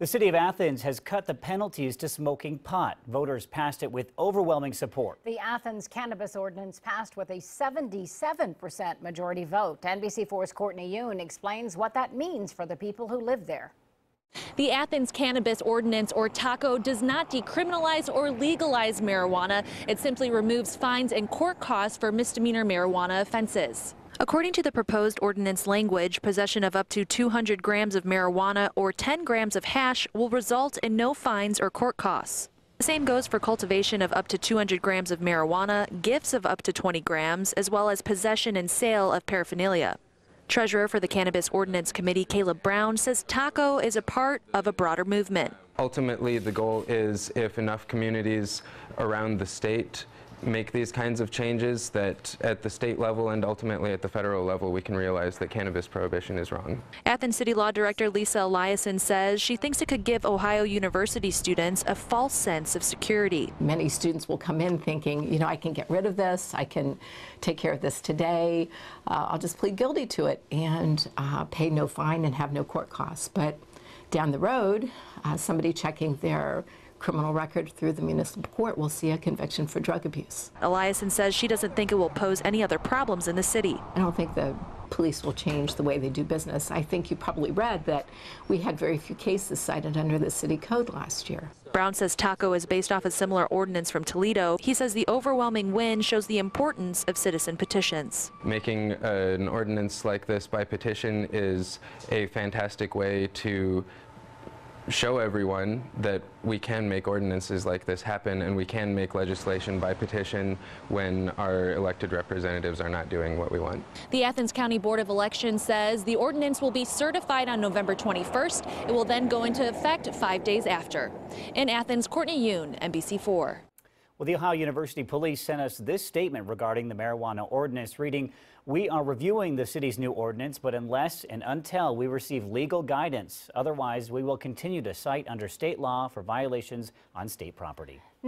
The city of Athens has cut the penalties to smoking pot. Voters passed it with overwhelming support. The Athens cannabis ordinance passed with a 77% majority vote. NBC4's Courtney Yoon explains what that means for the people who live there. The Athens Cannabis Ordinance, or TACO, does not decriminalize or legalize marijuana. It simply removes fines and court costs for misdemeanor marijuana offenses. According to the proposed ordinance language, possession of up to 200 grams of marijuana or 10 grams of hash will result in no fines or court costs. The same goes for cultivation of up to 200 grams of marijuana, gifts of up to 20 grams, as well as possession and sale of paraphernalia. Treasurer for the Cannabis Ordinance Committee, Caleb Brown, says TACO is a part of a broader movement. Ultimately, the goal is if enough communities around the state make these kinds of changes, that at the state level and ultimately at the federal level we can realize that cannabis prohibition is wrong. Athens City Law Director Lisa Eliason says she thinks it could give Ohio University students a false sense of security. Many students will come in thinking, you know, I can get rid of this, I can take care of this today, I'll just plead guilty to it and pay no fine and have no court costs. But down the road, somebody checking their criminal record through the municipal court will see a conviction for drug abuse. Eliason says she doesn't think it will pose any other problems in the city. I don't think the police will change the way they do business. I think you probably read that we had very few cases cited under the city code last year. Brown says TACO is based off a similar ordinance from Toledo. He says the overwhelming win shows the importance of citizen petitions. Making an ordinance like this by petition is a fantastic way to show everyone that we can make ordinances like this happen and we can make legislation by petition when our elected representatives are not doing what we want. The Athens County Board of Elections says the ordinance will be certified on November 21st. It will then go into effect 5 days after. In Athens, Courtney Yoon, NBC4. Well, the Ohio University Police sent us this statement regarding the marijuana ordinance, reading, "We are reviewing the city's new ordinance, but unless and until we receive legal guidance, otherwise we will continue to cite under state law for violations on state property."